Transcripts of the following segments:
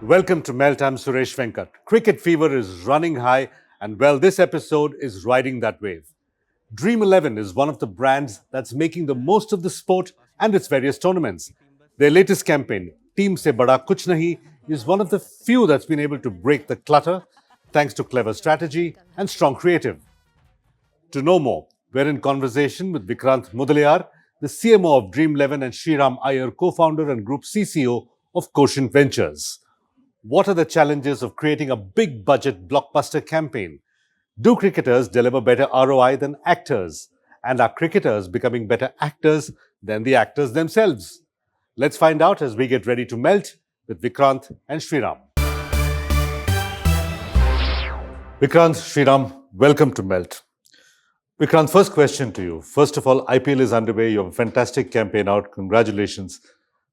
Welcome to Melt. I'm Suresh Venkat. Cricket fever is running high, and well, this episode is riding that wave. Dream11 is one of the brands that's making the most of the sport and its various tournaments. Their latest campaign, Se Bada Kuch Nahi, is one of the few that's been able to break the clutter thanks to clever strategy and strong creative. To know more, we're in conversation with Vikrant Mudaliar, the CMO of Dream11 and Shriram Iyer, co-founder and group CCO of Quotient Ventures. What are the challenges of creating a big budget blockbuster campaign? Do cricketers deliver better ROI than actors? And are cricketers becoming better actors than the actors themselves? Let's find out as we get ready to melt with Vikrant and Shriram. Vikrant, Shriram, welcome to Melt. Vikrant, first question to you. First of all, IPL is underway. You have a fantastic campaign out. Congratulations.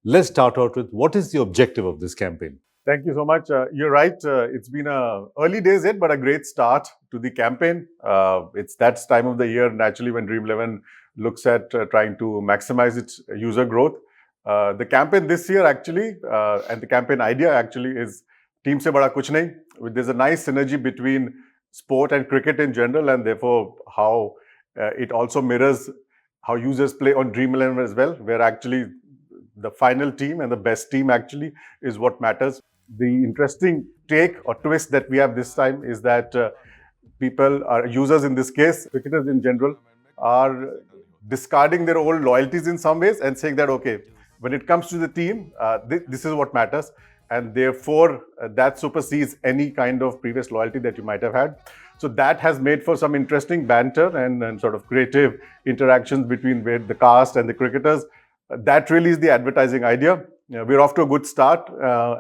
Let's start out with what is the objective of this campaign? Thank you so much. You're right. It's been early days yet, but a great start to the campaign. It's that time of the year, naturally, when Dream11 looks at trying to maximize its user growth. The campaign this year, actually, and the campaign idea, actually, is Se Bada Kuch Nahi. There's a nice synergy between sport and cricket in general, and therefore how it also mirrors how users play on Dream11 as well, where actually the final team and the best team actually is what matters. The interesting take or twist that we have this time is that people, are users in this case, cricketers in general, are discarding their old loyalties in some ways and saying that, okay, when it comes to the team, this is what matters. And therefore, that supersedes any kind of previous loyalty that you might have had. So that has made for some interesting banter and sort of creative interactions between the cast and the cricketers. That really is the advertising idea. We're off to a good start,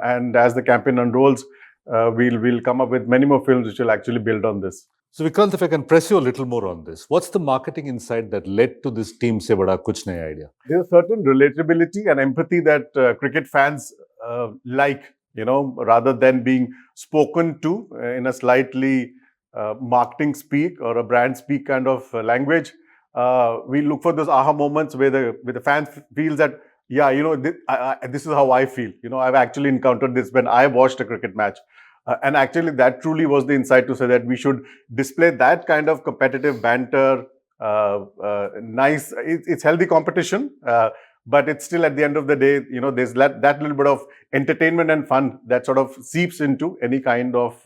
and as the campaign unrolls, we'll come up with many more films which will actually build on this. So Vikrant, if I can press you a little more on this, what's the marketing insight that led to this Se Bada Kuch Nahi idea? There's a certain relatability and empathy that cricket fans like, rather than being spoken to in a slightly marketing speak or a brand speak kind of language. We look for those aha moments where the fan feels that, yeah, this is how I feel. I've actually encountered this when I watched a cricket match. And actually, that truly was the insight to say that we should display that kind of competitive banter, nice, it's healthy competition, but it's still at the end of the day, there's that little bit of entertainment and fun that sort of seeps into any kind of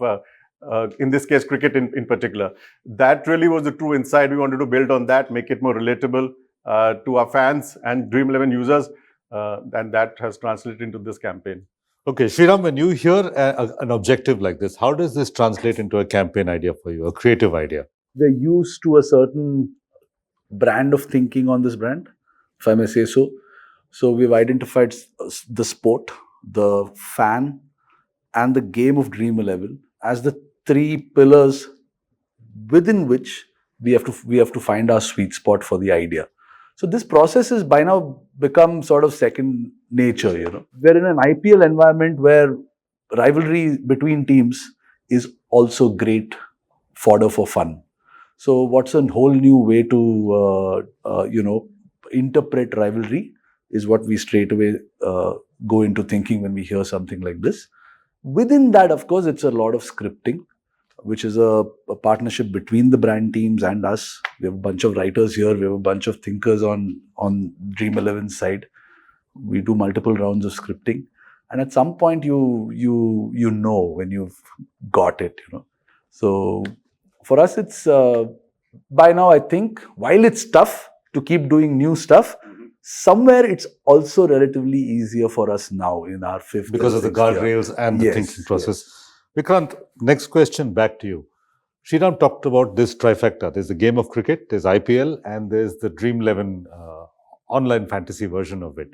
in this case, cricket in particular. That really was the true insight. We wanted to build on that, make it more relatable to our fans and Dream11 users, and that has translated into this campaign. Okay, Shriram, when you hear an objective like this, how does this translate into a campaign idea for you, a creative idea? We're used to a certain brand of thinking on this brand, if I may say so. So we've identified the sport, the fan, and the game of Dream11 as the three pillars within which we have to find our sweet spot for the idea. So this process has by now become sort of second nature. We're in an IPL environment where rivalry between teams is also great fodder for fun. So what's a whole new way to interpret rivalry is what we straight away go into thinking when we hear something like this. Within that, of course, it's a lot of scripting, which is a partnership between the brand teams and us. We have a bunch of writers here. We have a bunch of thinkers on Dream11's side. We do multiple rounds of scripting. And at some point, you know when you've got it, So for us, it's by now, I think, while it's tough to keep doing new stuff, somewhere it's also relatively easier for us now in our fifth. Because of the guardrails and the thinking process. Yes. Vikrant, next question back to you. Shriram talked about this trifecta. There's the game of cricket, there's IPL, and there's the Dream11 online fantasy version of it.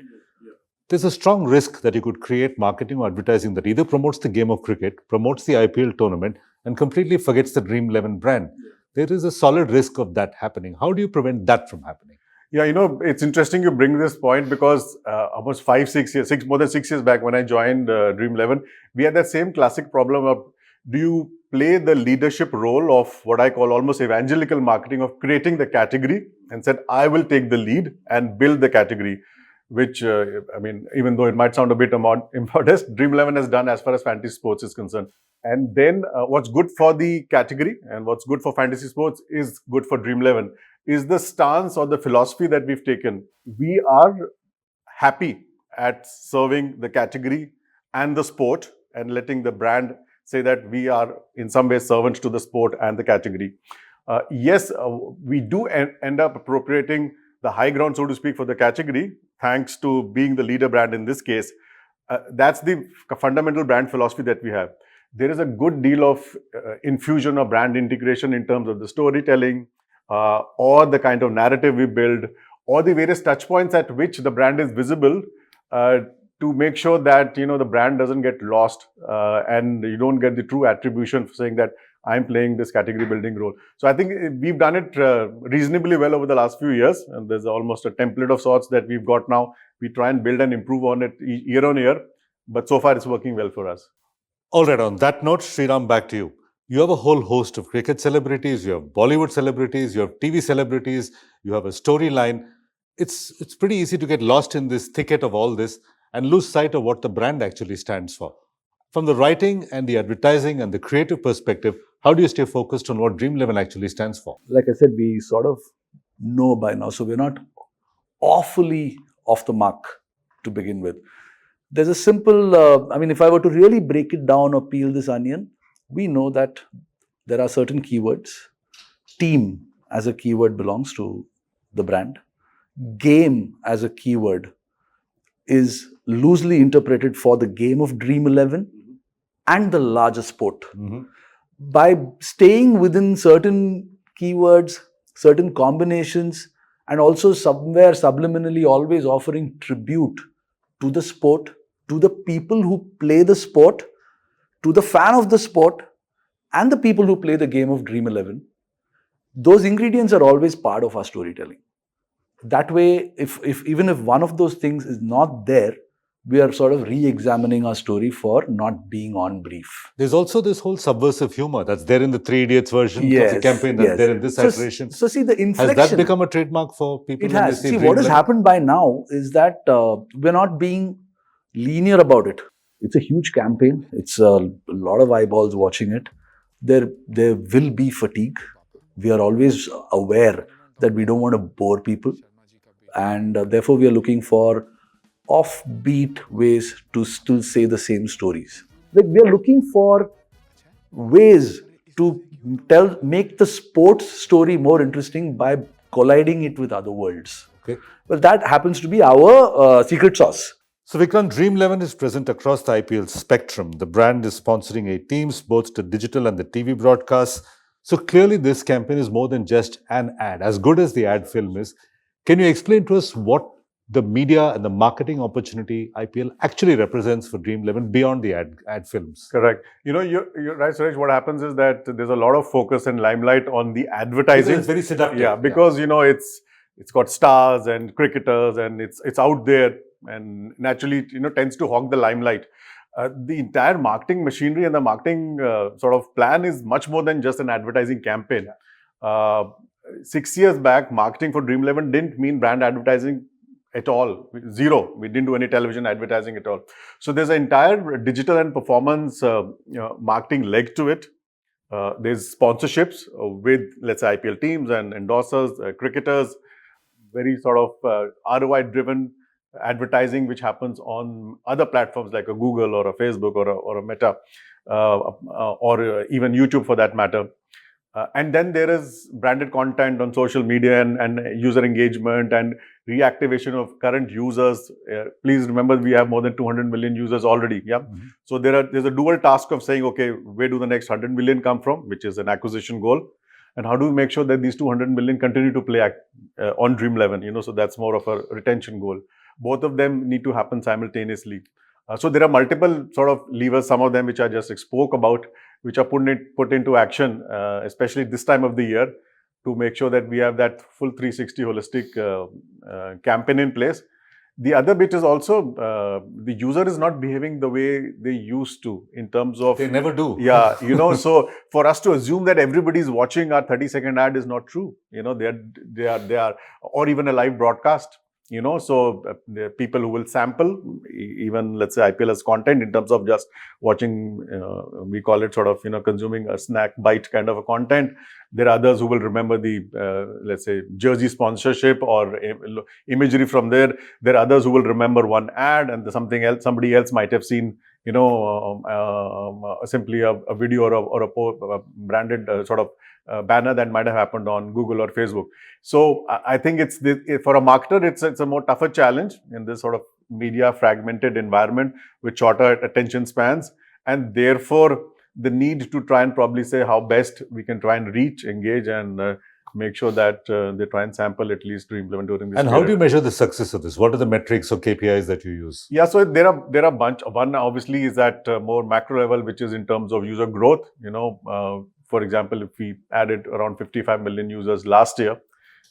There's a strong risk that you could create marketing or advertising that either promotes the game of cricket, promotes the IPL tournament, and completely forgets the Dream11 brand. There is a solid risk of that happening. How do you prevent that from happening? Yeah, it's interesting you bring this point because almost more than 6 years back when I joined Dream11, we had that same classic problem of, do you play the leadership role of what I call almost evangelical marketing of creating the category and said, I will take the lead and build the category. which, I mean, even though it might sound a bit immodest, Dream11 has done as far as fantasy sports is concerned. And then what's good for the category and what's good for fantasy sports is good for Dream11 is the stance or the philosophy that we've taken. We are happy at serving the category and the sport and letting the brand say that we are in some way servants to the sport and the category. Yes, we do end up appropriating the high ground, so to speak, for the category, thanks to being the leader brand in this case. That's the fundamental brand philosophy that we have. There is a good deal of infusion of brand integration in terms of the storytelling or the kind of narrative we build or the various touch points at which the brand is visible to make sure that the brand doesn't get lost and you don't get the true attribution for saying that I'm playing this category building role. So I think we've done it reasonably well over the last few years, and there's almost a template of sorts that we've got now. We try and build and improve on it year on year, but so far it's working well for us. All right, on that note, Shriram, back to you. You have a whole host of cricket celebrities, you have Bollywood celebrities, you have TV celebrities, you have a storyline. It's pretty easy to get lost in this thicket of all this and lose sight of what the brand actually stands for. From the writing and the advertising and the creative perspective, how do you stay focused on what Dream11 actually stands for? Like I said, we sort of know by now, so we're not awfully off the mark to begin with. There's a simple, if I were to really break it down or peel this onion, we know that there are certain keywords. Team as a keyword belongs to the brand. Game as a keyword is loosely interpreted for the game of Dream11 and the larger sport. Mm-hmm. By staying within certain keywords, certain combinations, and also somewhere subliminally always offering tribute to the sport, to the people who play the sport, to the fan of the sport, and the people who play the game of Dream11, those ingredients are always part of our storytelling. That way, even if one of those things is not there, we are sort of re-examining our story for not being on brief. There's also this whole subversive humor that's there in the Three Idiots version of the campaign, that's there in this iteration. So see, the inflection... Has that become a trademark for people? It has. See, what has happened by now is that we're not being linear about it. It's a huge campaign. It's a lot of eyeballs watching it. There will be fatigue. We are always aware that we don't want to bore people. And therefore, we are looking for offbeat ways to still say the same stories. Like, we are looking for ways to make the sports story more interesting by colliding it with other worlds. Okay. Well, that happens to be our secret sauce. So Vikrant, Dream11 is present across the IPL spectrum. The brand is sponsoring 8 teams, both the digital and the TV broadcasts. So clearly this campaign is more than just an ad. As good as the ad film is, can you explain to us what the media and the marketing opportunity IPL actually represents for Dream11 beyond the ad films? Correct. You're right, Suresh. What happens is that there's a lot of focus and limelight on the advertising. Because it's very seductive. Yeah, because it's got stars and cricketers and it's out there and naturally tends to hog the limelight. The entire marketing machinery and the marketing sort of plan is much more than just an advertising campaign. 6 years back, marketing for Dream11 didn't mean brand advertising at all. Zero. We didn't do any television advertising at all. So there's an entire digital and performance marketing leg to it. There's sponsorships with, let's say, IPL teams and endorsers, cricketers, very sort of ROI-driven advertising which happens on other platforms like a Google or a Facebook or a Meta or even YouTube for that matter. And then there is branded content on social media and user engagement and reactivation of current users. Please remember, we have more than 200 million users already. Yeah. Mm-hmm. So there's a dual task of saying, okay, where do the next 100 million come from, which is an acquisition goal, and how do we make sure that these 200 million continue to play on Dream11? So that's more of a retention goal. Both of them need to happen simultaneously. So there are multiple sort of levers, some of them which I just spoke about, which are put into action, especially this time of the year, to make sure that we have that full 360 holistic campaign in place. The other bit is also the user is not behaving the way they used to in terms of... They never do. Yeah, so for us to assume that everybody is watching our 30-second ad is not true. They are, or even a live broadcast. So there are people who will sample, even let's say IPL as content in terms of just watching, we call it sort of, consuming a snack bite kind of a content. There are others who will remember the, let's say, jersey sponsorship or imagery from there. There are others who will remember one ad, and something else, somebody else might have seen, simply a video or a branded sort of banner that might have happened on Google or Facebook. So I think for a marketer, it's a more tougher challenge in this sort of media fragmented environment with shorter attention spans, and therefore the need to try and probably say how best we can try and reach, engage, and make sure that they try and sample at least Dream11 during this And period. how do you measure the success of this? What are the metrics or KPIs that you use? Yeah, so there are a bunch. One obviously is at more macro level, which is in terms of user growth. For example, if we added around 55 million users last year,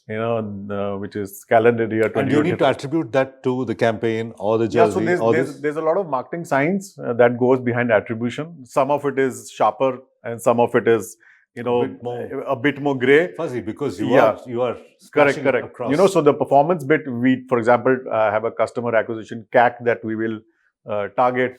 which is calendar year 2020. And do you need to attribute that to the campaign or the jersey? Yeah, so there's a lot of marketing science that goes behind attribution. Some of it is sharper, and some of it is a bit more gray. Fuzzy, because you are correct. across. So the performance bit, we, for example, have a customer acquisition CAC that we will target.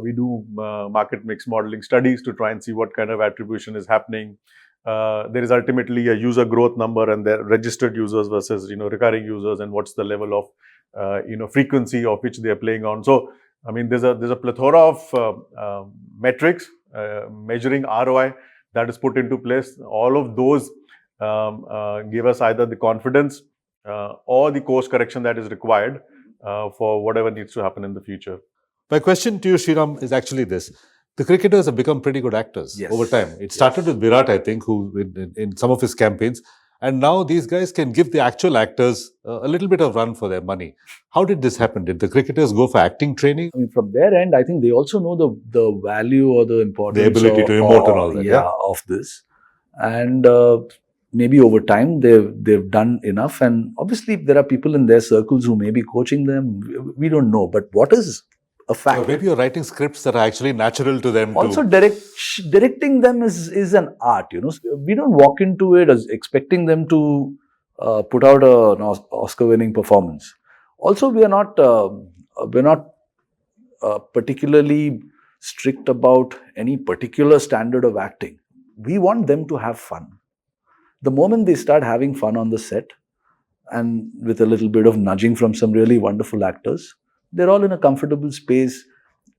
We do market mix modeling studies to try and see what kind of attribution is happening. There is ultimately a user growth number, and the registered users versus recurring users, and what's the level of frequency of which they are playing on. So I mean, there's a plethora of metrics measuring ROI that is put into place. All of those give us either the confidence or the course correction that is required for whatever needs to happen in the future. My question to you, Shriram, is actually this. The cricketers have become pretty good actors over time. It started with Virat, I think, who in some of his campaigns. And now these guys can give the actual actors a little bit of run for their money. How did this happen? Did the cricketers go for acting training? I mean, from their end, I think they also know the value or the importance, the ability to emote and all that. Of this. And maybe over time they've done enough. And obviously there are people in their circles who may be coaching them. We don't know. But what is a fact? Or maybe you're writing scripts that are actually natural to them. Also, directing them is an art. We don't walk into it as expecting them to put out an Oscar-winning performance. Also, we're not particularly strict about any particular standard of acting. We want them to have fun. The moment they start having fun on the set, and with a little bit of nudging from some really wonderful actors, they're all in a comfortable space.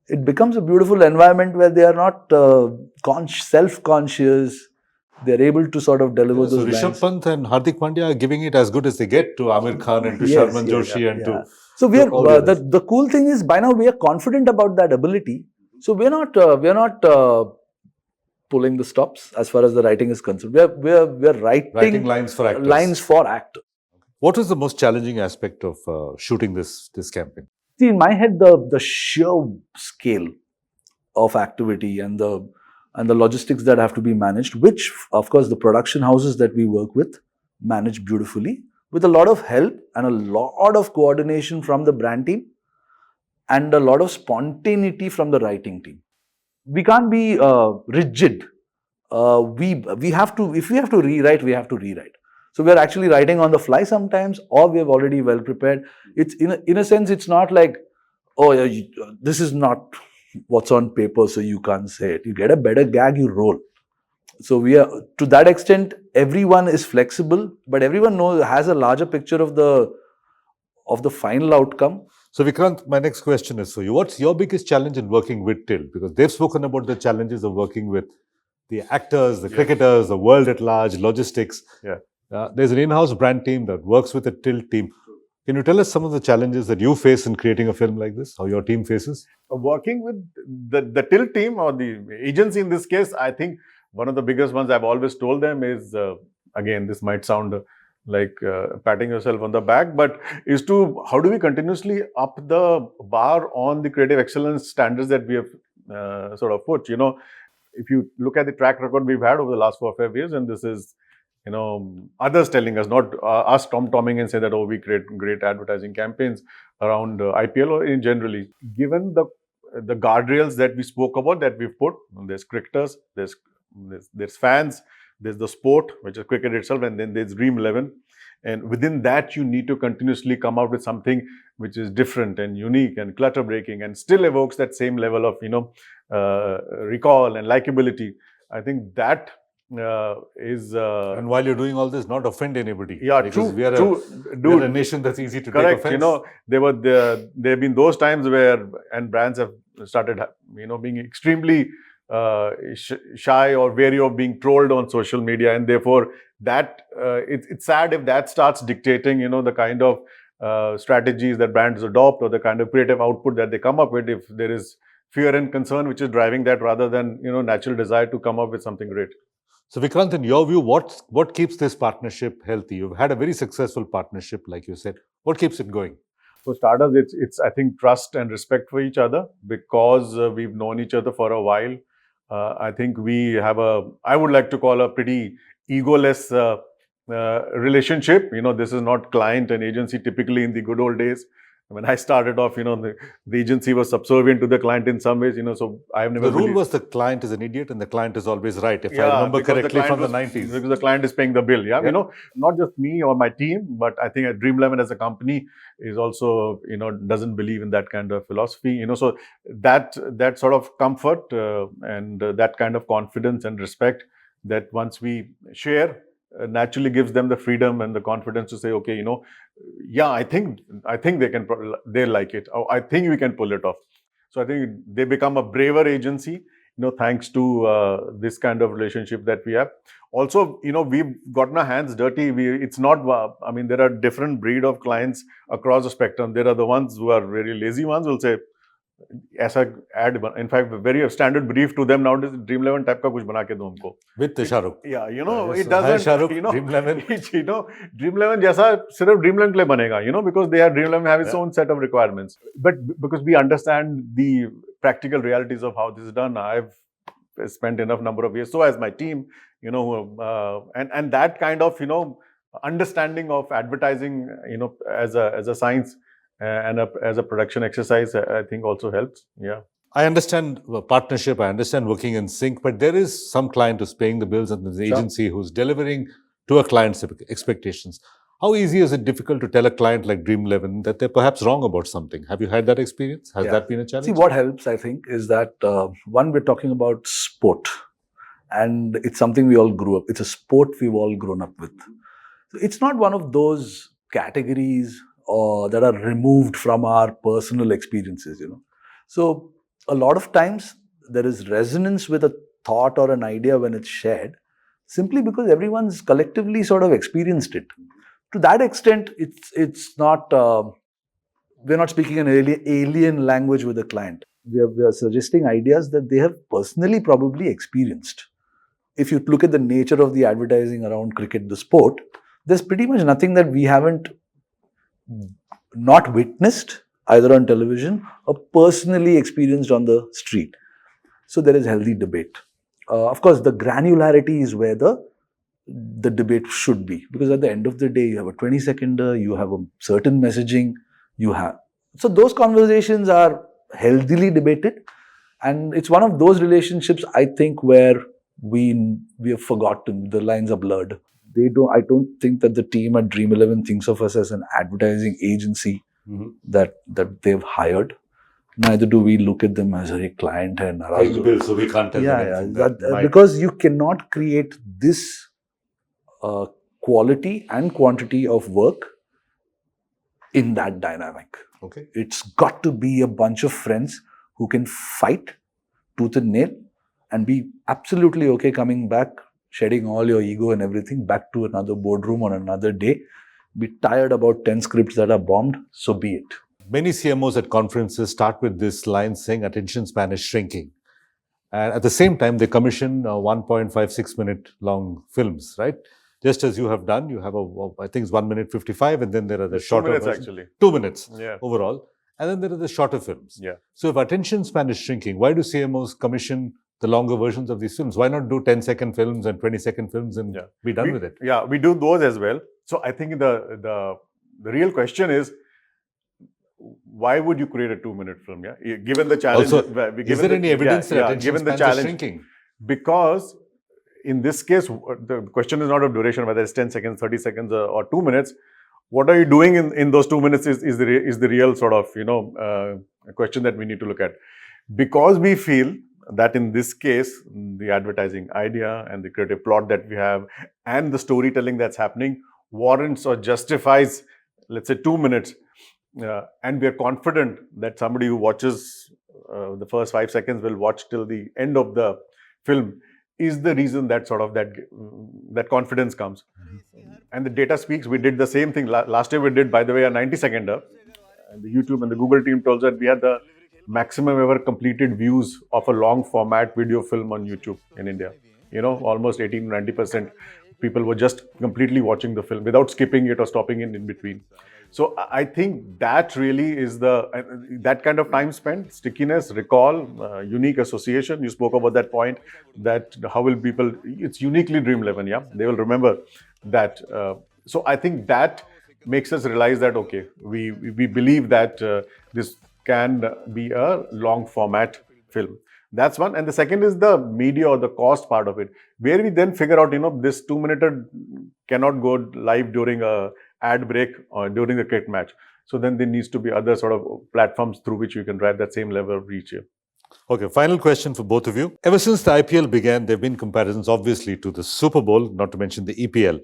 It becomes a beautiful environment where they are not self-conscious. They're able to sort of deliver those lines. Rishabh Pant and Hardik Pandya are giving it as good as they get to Amir Khan and to Sharman Joshi and to... So we are the cool thing is, by now we are confident about that ability. So we're not pulling the stops as far as the writing is concerned. We're writing lines for actors. Lines for actors. What was the most challenging aspect of shooting this campaign? See, in my head, the sheer scale of activity and the logistics that have to be managed, which of course the production houses that we work with manage beautifully, with a lot of help and a lot of coordination from the brand team and a lot of spontaneity from the writing team. We can't be rigid. We have to, if we have to rewrite, we have to rewrite. So we are actually writing on the fly sometimes, or we have already well prepared. It's in a sense, it's not like, oh, yeah, this is not what's on paper, so you can't say it. You get a better gag, you roll. So we are, to that extent, everyone is flexible, but everyone has a larger picture of the final outcome. So Vikrant, my next question is for you. What's your biggest challenge in working with Till? Because they've spoken about the challenges of working with the actors, the cricketers, the world at large, logistics. There's an in-house brand team that works with the Till team. Can you tell us some of the challenges that you face in creating a film like this, or your team faces? Working with the Till team, or the agency in this case, I think one of the biggest ones I've always told them is, again, this might sound like patting yourself on the back, but is to, how do we continuously up the bar on the creative excellence standards that we have sort of put. If you look at the track record we've had over the last 4 or 5 years, and this is, others telling us, not us tom-tomming and say that, oh, we create great advertising campaigns around IPL or in generally. Given the guardrails that we spoke about, that we've put, there's cricketers, there's fans, There's the sport, which is cricket itself, and then there's Dream11. And within that, you need to continuously come out with something which is different and unique and clutter breaking and still evokes that same level of, recall and likability. I think that is And while you're doing all this, not offend anybody. yeah, because true, we are true, we are a dude. nation that's easy to Correct. take offense. There have been those times where and brands have started, being extremely shy or wary of being trolled on social media, and therefore that it's sad if that starts dictating, the kind of strategies that brands adopt or the kind of creative output that they come up with. If there is fear and concern which is driving that rather than natural desire to come up with something great. So Vikrant, in your view, what keeps this partnership healthy? You've had a very successful partnership, like you said. What keeps it going? For starters, it's I think trust and respect for each other, because we've known each other for a while. I think we have I would like to call a pretty egoless relationship. This is not client and agency typically in the good old days. When I started off, the agency was subservient to the client in some ways, so I have never... The rule was the client is an idiot and the client is always right, if I Yeah, remember because correctly from the client 90s. because the client is paying the bill. Yeah, Yeah. not just me or my team, but I think at Dream11 as a company is also, doesn't believe in that kind of philosophy. So that sort of comfort and that kind of confidence and respect that once we share naturally gives them the freedom and the confidence to say, okay, yeah, I think they like it. Oh, I think we can pull it off. So I think they become a braver agency, thanks to this kind of relationship that we have. Also, we've gotten our hands dirty. It's not, there are different breed of clients across the spectrum. There are the ones who are very lazy ones, will say, ऐसा ad, in fact, very standard brief to them nowadays, Dream11 type का कुछ बना के दो हमको. With the Shahrukh. Yeah, Yes, it doesn't, hi, Shahrukh, Dream11. Dream11 जैसा सिर्फ Dream11 के लिए बनेगा, because Dream11 have its own set of requirements. But because we understand the practical realities of how this is done, I've spent enough number of years, so has my team, and that kind of, understanding of advertising, as a science and as a production exercise, I think also helps. Yeah. I understand partnership, I understand working in sync, but there is some client who's paying the bills and there's an agency who's delivering to a client's expectations. How easy is it difficult to tell a client like Dream11 that they're perhaps wrong about something? Have you had that experience? Has that been a challenge? See, what helps, I think, is that one, we're talking about sport, and it's something we all grew up. It's a sport we've all grown up with. So it's not one of those categories that are removed from our personal experiences, So a lot of times there is resonance with a thought or an idea when it's shared, simply because everyone's collectively sort of experienced it. To that extent, it's not, we're not speaking an alien language with the client. We are suggesting ideas that they have personally probably experienced. If you look at the nature of the advertising around cricket, the sport, there's pretty much nothing that we haven't not witnessed either on television or personally experienced on the street. So there is healthy debate. Of course, the granularity is where the debate should be, because at the end of the day, you have a 20-seconder, you have a certain messaging, so those conversations are healthily debated, and it's one of those relationships, I think, where we have forgotten, the lines are blurred. I don't think that the team at Dream11 thinks of us as an advertising agency that they've hired. Neither do we look at them as a client and Paying the bill, so we can't tell them anything. because you cannot create this quality and quantity of work in that dynamic. Okay. It's got to be a bunch of friends who can fight tooth and nail and be absolutely okay coming back, shedding all your ego and everything, back to another boardroom on another day, be tired about 10 scripts that are bombed, so be it. Many CMOs at conferences start with this line saying attention span is shrinking. And at the same time, they commission 1.56 minute long films, right? Just as you have done, you have I think it's 1 minute 55, and then there are the shorter 2 minutes versions. actually. 2 minutes Yeah. overall. And then there are the shorter films. Yeah. So if attention span is shrinking, why do CMOs commission the longer versions of these films? Why not do 10-second films and 20-second films and be done with it? Yeah, we do those as well. So I think the real question is, why would you create a 2-minute film? Yeah, given the challenge. Also, is there any evidence that attention given the spans are challenge, shrinking? because in this case, the question is not of duration, whether it's 10 seconds, 30 seconds, or 2 minutes. What are you doing in those 2 minutes is the real sort of, question that we need to look at. Because we feel that in this case, the advertising idea and the creative plot that we have and the storytelling that's happening warrants or justifies, let's say, 2 minutes. And we are confident that somebody who watches the first 5 seconds will watch till the end of the film is the reason that sort of that confidence comes. And the data speaks. We did the same thing. Last year we did, by the way, a 90-seconder. And the YouTube and the Google team told us that we had the maximum ever completed views of a long format video film on YouTube in India. Almost 18-90% people were just completely watching the film without skipping it or stopping it in between. So I think that really is that kind of time spent, stickiness, recall, unique association. You spoke about that point, that how will people, it's uniquely Dream11, yeah? They will remember that. So I think that makes us realize that, okay, we believe that this can be a long format film. That's one. And the second is the media or the cost part of it, where we then figure out, this 2-minute cannot go live during a ad break or during the cricket match. So then there needs to be other sort of platforms through which we can drive that same level of reach here. Okay, final question for both of you. Ever since the IPL began, there have been comparisons, obviously, to the Super Bowl, not to mention the EPL.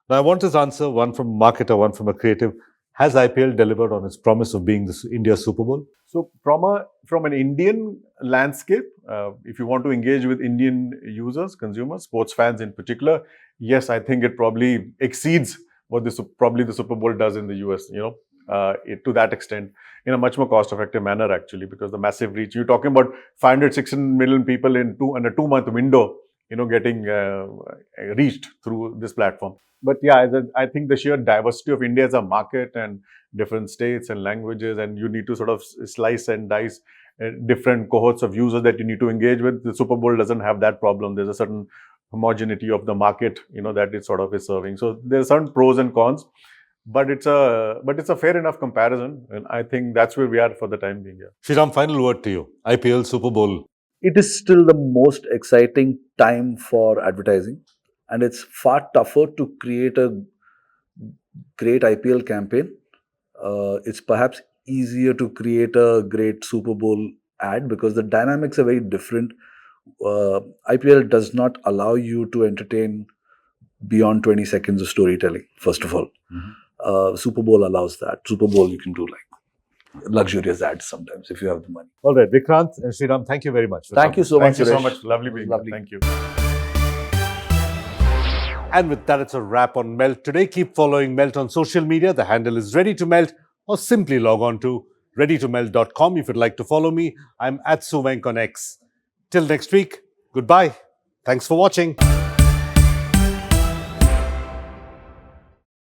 Now, I want this answer, one from a marketer, one from a creative. Has IPL delivered on its promise of being India's Super Bowl? So from an Indian landscape, if you want to engage with Indian users, consumers, sports fans in particular, yes, I think it probably exceeds what probably the Super Bowl does in the US, to that extent, in a much more cost-effective manner, actually, because the massive reach. You're talking about 500, 600 million people in a 2-month window, getting reached through this platform. But yeah, I think the sheer diversity of India as a market and different states and languages, and you need to sort of slice and dice different cohorts of users that you need to engage with. The Super Bowl doesn't have that problem. There's a certain homogeneity of the market, that it sort of is serving. So there's certain pros and cons, but it's a fair enough comparison, and I think that's where we are for the time being. Yeah. Shriram, final word to you. IPL, Super Bowl. It is still the most exciting time for advertising, and it's far tougher to create a great IPL campaign. It's perhaps easier to create a great Super Bowl ad because the dynamics are very different. IPL does not allow you to entertain beyond 20 seconds of storytelling, first of all. Super Bowl allows that. Super Bowl, you can do like luxurious ads sometimes if you have the money. All right, Vikrant and Shriram, thank you very much. Thank you so much. Thank you so much. Lovely being here. Thank you. And with that, it's a wrap on Melt today. Keep following Melt on social media. The handle is Ready to Melt, or simply log on to readytomelt.com if you'd like to follow me. I'm @Suvenk on X. Till next week, goodbye. Thanks for watching.